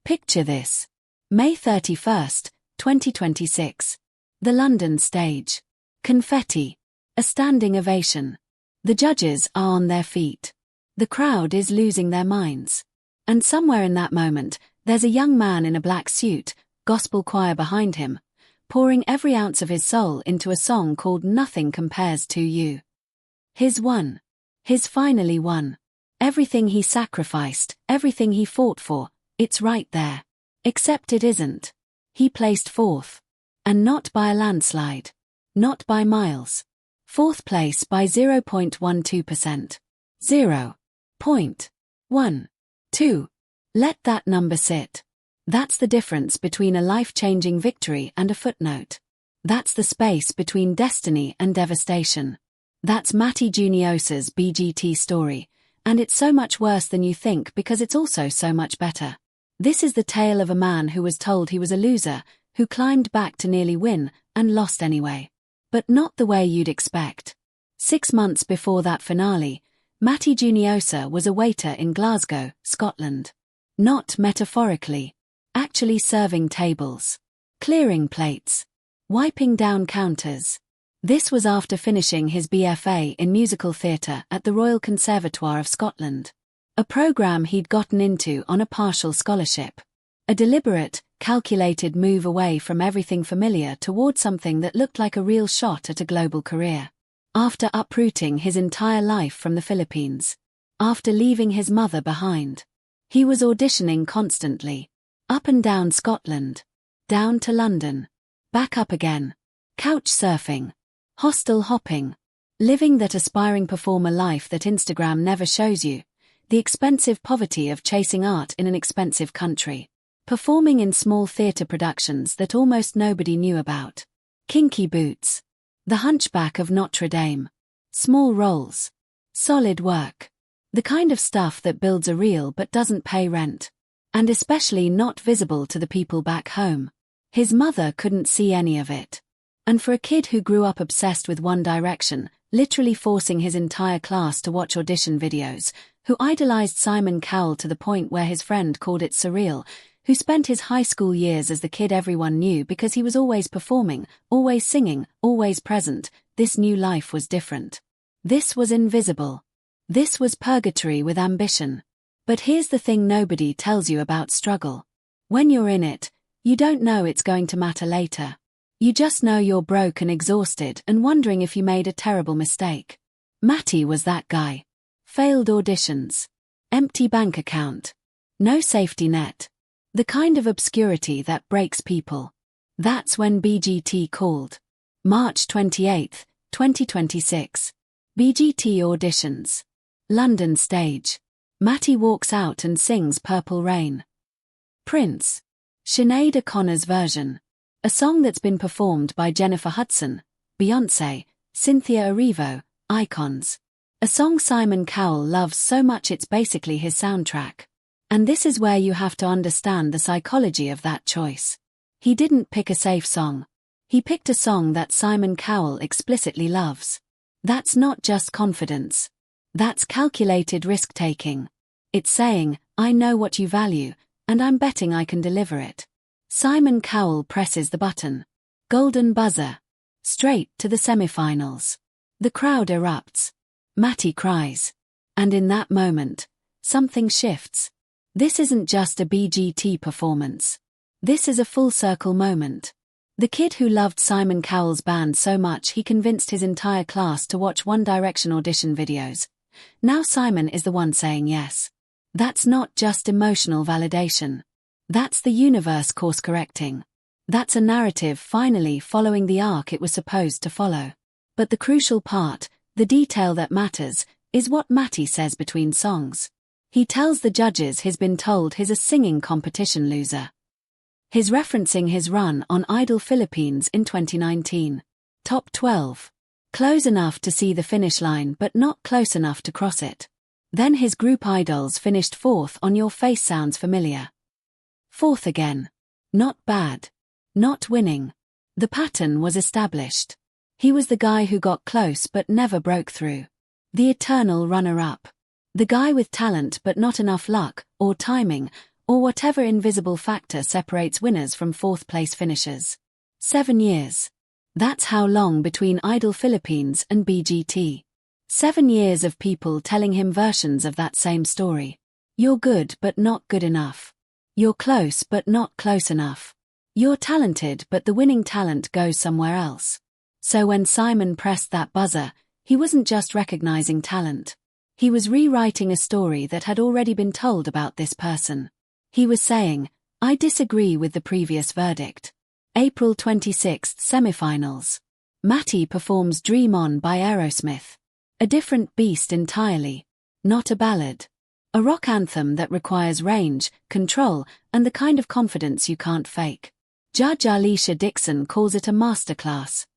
Picture this. May 31st, 2026. The London stage. Confetti. A standing ovation. The judges are on their feet. The crowd is losing their minds. And somewhere in that moment, there's a young man in a black suit, gospel choir behind him, pouring every ounce of his soul into a song called Nothing Compares to You. His won. His finally won. Everything he sacrificed, everything he fought for, it's right there. Except it isn't. He placed fourth. And not by a landslide. Not by miles. Fourth place by 0.12%. 0.12. Let that number sit. That's the difference between a life-changing victory and a footnote. That's the space between destiny and devastation. That's Matty Juniosa's BGT story, and it's so much worse than you think because it's also so much better. This is the tale of a man who was told he was a loser, who climbed back to nearly win, and lost anyway. But not the way you'd expect. 6 months before that finale, Matty Juniosa was a waiter in Glasgow, Scotland. Not metaphorically. Actually serving tables. Clearing plates. Wiping down counters. This was after finishing his BFA in musical theatre at the Royal Conservatoire of Scotland. A programme he'd gotten into on a partial scholarship. A deliberate, calculated move away from everything familiar toward something that looked like a real shot at a global career. After uprooting his entire life from the Philippines. After leaving his mother behind. He was auditioning constantly. Up and down Scotland. Down to London. Back up again. Couch surfing. Hostel hopping. Living that aspiring performer life that Instagram never shows you. The expensive poverty of chasing art in an expensive country. Performing in small theatre productions that almost nobody knew about. Kinky boots. The Hunchback of Notre Dame. Small roles. Solid work. The kind of stuff that builds a reel but doesn't pay rent. And especially not visible to the people back home. His mother couldn't see any of it. And for a kid who grew up obsessed with One Direction, literally forcing his entire class to watch audition videos, who idolized Simon Cowell to the point where his friend called it surreal, who spent his high school years as the kid everyone knew because he was always performing, always singing, always present, this new life was different. This was invisible. This was purgatory with ambition. But here's the thing nobody tells you about struggle. When you're in it, you don't know it's going to matter later. You just know you're broke and exhausted and wondering if you made a terrible mistake. Matty was that guy. Failed auditions. Empty bank account. No safety net. The kind of obscurity that breaks people. That's when BGT called. March 28, 2026. BGT auditions. London stage. Matty walks out and sings Purple Rain. Prince. Sinead O'Connor's version. A song that's been performed by Jennifer Hudson, Beyoncé, Cynthia Erivo, icons. A song Simon Cowell loves so much it's basically his soundtrack. And this is where you have to understand the psychology of that choice. He didn't pick a safe song. He picked a song that Simon Cowell explicitly loves. That's not just confidence. That's calculated risk-taking. It's saying, I know what you value, and I'm betting I can deliver it. Simon Cowell presses the button. Golden buzzer. Straight to the semifinals. The crowd erupts. Matty cries. And in that moment, something shifts. This isn't just a BGT performance. This is a full-circle moment. The kid who loved Simon Cowell's band so much he convinced his entire class to watch One Direction audition videos. Now Simon is the one saying yes. That's not just emotional validation. That's the universe course-correcting. That's a narrative finally following the arc it was supposed to follow. But the crucial part, the detail that matters, is what Matty says between songs. He tells the judges he's been told he's a singing competition loser. He's referencing his run on Idol Philippines in 2019. Top 12. Close enough to see the finish line but not close enough to cross it. Then his group Idols finished fourth on Your Face Sounds Familiar. Fourth again. Not bad. Not winning. The pattern was established. He was the guy who got close but never broke through. The eternal runner-up. The guy with talent but not enough luck, or timing, or whatever invisible factor separates winners from fourth-place finishers. 7 years. That's how long between Idol Philippines and BGT. 7 years of people telling him versions of that same story. You're good but not good enough. You're close but not close enough. You're talented but the winning talent goes somewhere else. So when Simon pressed that buzzer, he wasn't just recognizing talent. He was rewriting a story that had already been told about this person. He was saying, I disagree with the previous verdict. April 26th semifinals. Matty performs Dream On by Aerosmith. A different beast entirely. Not a ballad. A rock anthem that requires range, control, and the kind of confidence you can't fake. Judge Alicia Dixon calls it a masterclass.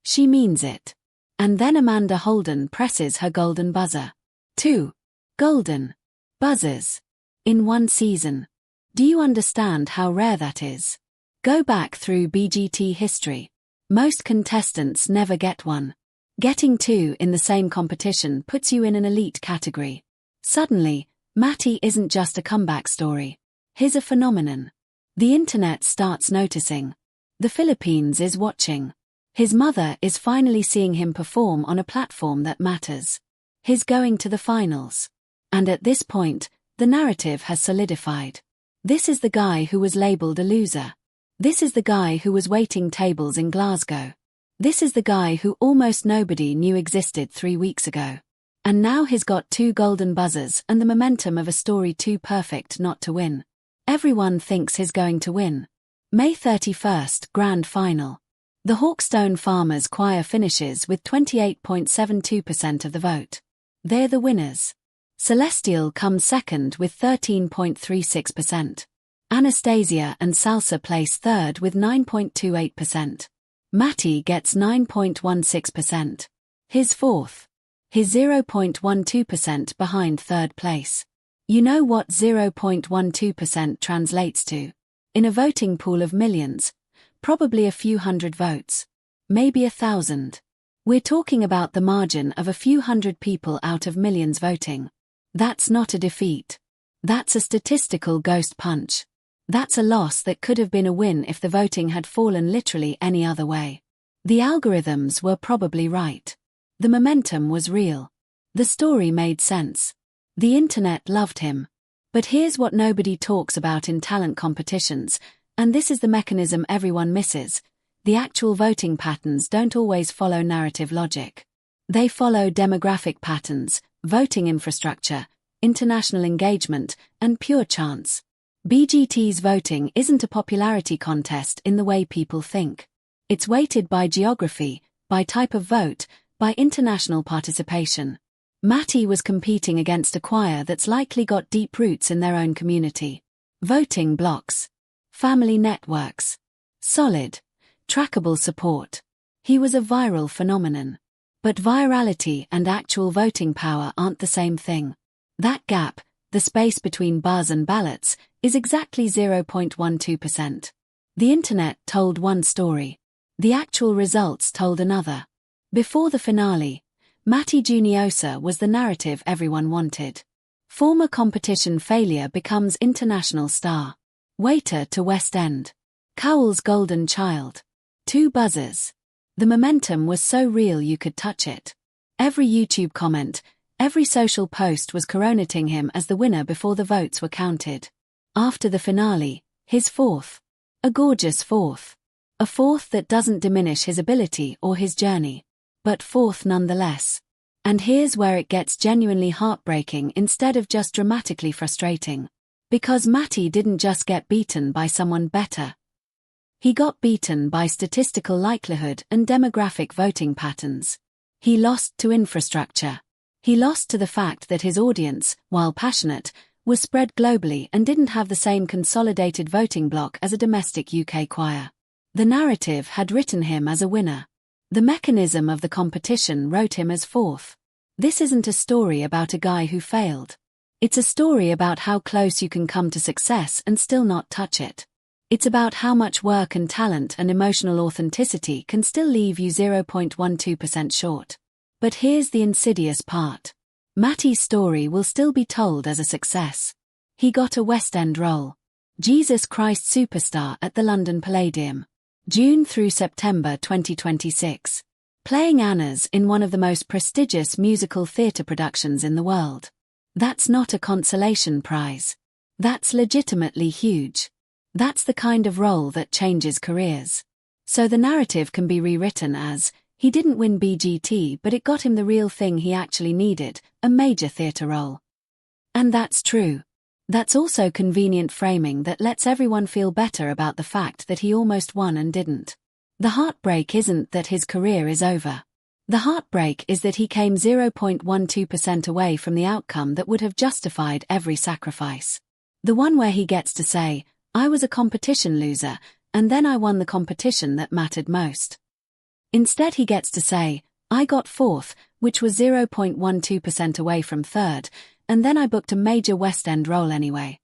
She means it. And then Amanda Holden presses her golden buzzer. 2 golden buzzers in one season. Do you understand how rare that is? Go back through BGT history. Most contestants never get one. Getting 2 in the same competition puts you in an elite category. Suddenly, Matty isn't just a comeback story. He's a phenomenon. The internet starts noticing. The Philippines is watching. His mother is finally seeing him perform on a platform that matters. He's going to the finals. And at this point, the narrative has solidified. This is the guy who was labeled a loser. This is the guy who was waiting tables in Glasgow. This is the guy who almost nobody knew existed 3 weeks ago. And now he's got 2 golden buzzers and the momentum of a story too perfect not to win. Everyone thinks he's going to win. May 31st, Grand Final. The Hawkstone Farmers Choir finishes with 28.72% of the vote. They're the winners. Celestial comes second with 13.36%. Anastasia and Salsa place third with 9.28%. Matty gets 9.16%. He's fourth. He's 0.12% behind third place. You know what 0.12% translates to? In a voting pool of millions, probably a few hundred votes. Maybe 1,000. We're talking about the margin of a few hundred people out of millions voting. That's not a defeat. That's a statistical ghost punch. That's a loss that could have been a win if the voting had fallen literally any other way. The algorithms were probably right. The momentum was real. The story made sense. The internet loved him. But here's what nobody talks about in talent competitions, and this is the mechanism everyone misses. The actual voting patterns don't always follow narrative logic. They follow demographic patterns, voting infrastructure, international engagement, and pure chance. BGT's voting isn't a popularity contest in the way people think. It's weighted by geography, by type of vote, by international participation. Matty was competing against a choir that's likely got deep roots in their own community. Voting blocks. Family networks. Solid, trackable support. He was a viral phenomenon. But virality and actual voting power aren't the same thing. That gap, the space between buzz and ballots, is exactly 0.12%. The internet told one story. The actual results told another. Before the finale, Matty Juniosa was the narrative everyone wanted. Former competition failure becomes international star. Waiter to West End. Cowell's golden child. 2 buzzers. The momentum was so real you could touch it. Every YouTube comment, every social post was coronating him as the winner before the votes were counted. After the finale, his fourth. A gorgeous fourth. A fourth that doesn't diminish his ability or his journey. But fourth nonetheless. And here's where it gets genuinely heartbreaking instead of just dramatically frustrating. Because Matty didn't just get beaten by someone better. He got beaten by statistical likelihood and demographic voting patterns. He lost to infrastructure. He lost to the fact that his audience, while passionate, was spread globally and didn't have the same consolidated voting bloc as a domestic UK choir. The narrative had written him as a winner. The mechanism of the competition wrote him as fourth. This isn't a story about a guy who failed. It's a story about how close you can come to success and still not touch it. It's about how much work and talent and emotional authenticity can still leave you 0.12% short. But here's the insidious part. Matty's story will still be told as a success. He got a West End role. Jesus Christ Superstar at the London Palladium. June through September 2026. Playing Annas in one of the most prestigious musical theatre productions in the world. That's not a consolation prize. That's legitimately huge. That's the kind of role that changes careers. So the narrative can be rewritten as, he didn't win BGT but it got him the real thing he actually needed, a major theatre role. And that's true. That's also convenient framing that lets everyone feel better about the fact that he almost won and didn't. The heartbreak isn't that his career is over. The heartbreak is that he came 0.12% away from the outcome that would have justified every sacrifice. The one where he gets to say, I was a competition loser, and then I won the competition that mattered most. Instead he gets to say, I got fourth, which was 0.12% away from third, and then I booked a major West End role anyway.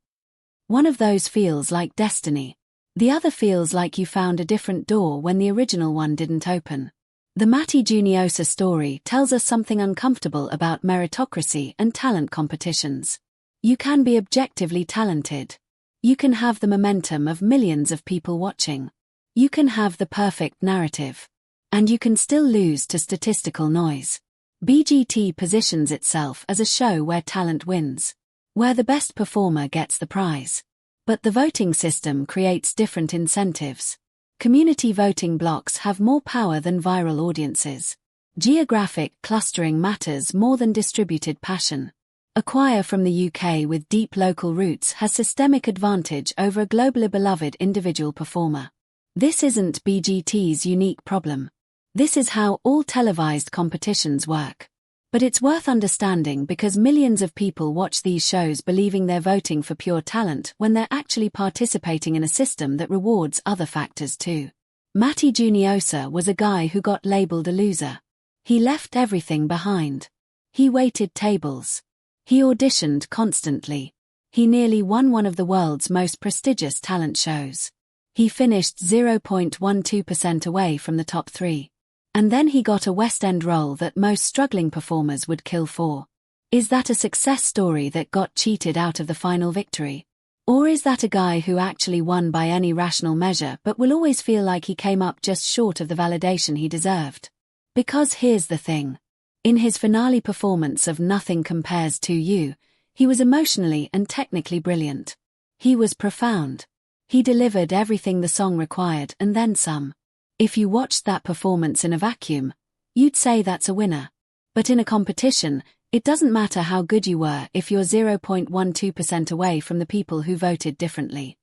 One of those feels like destiny. The other feels like you found a different door when the original one didn't open. The Matty Juniosa story tells us something uncomfortable about meritocracy and talent competitions. You can be objectively talented. You can have the momentum of millions of people watching. You can have the perfect narrative. And you can still lose to statistical noise. BGT positions itself as a show where talent wins, where the best performer gets the prize. But the voting system creates different incentives. Community voting blocks have more power than viral audiences. Geographic clustering matters more than distributed passion. A choir from the UK with deep local roots has systemic advantage over a globally beloved individual performer. This isn't BGT's unique problem. This is how all televised competitions work. But it's worth understanding because millions of people watch these shows believing they're voting for pure talent when they're actually participating in a system that rewards other factors too. Matty Juniosa was a guy who got labelled a loser. He left everything behind. He waited tables. He auditioned constantly. He nearly won one of the world's most prestigious talent shows. He finished 0.12% away from the top 3. And then he got a West End role that most struggling performers would kill for. Is that a success story that got cheated out of the final victory? Or is that a guy who actually won by any rational measure but will always feel like he came up just short of the validation he deserved? Because here's the thing. In his finale performance of Nothing Compares to You, he was emotionally and technically brilliant. He was profound. He delivered everything the song required and then some. If you watched that performance in a vacuum, you'd say that's a winner. But in a competition, it doesn't matter how good you were if you're 0.12% away from the people who voted differently.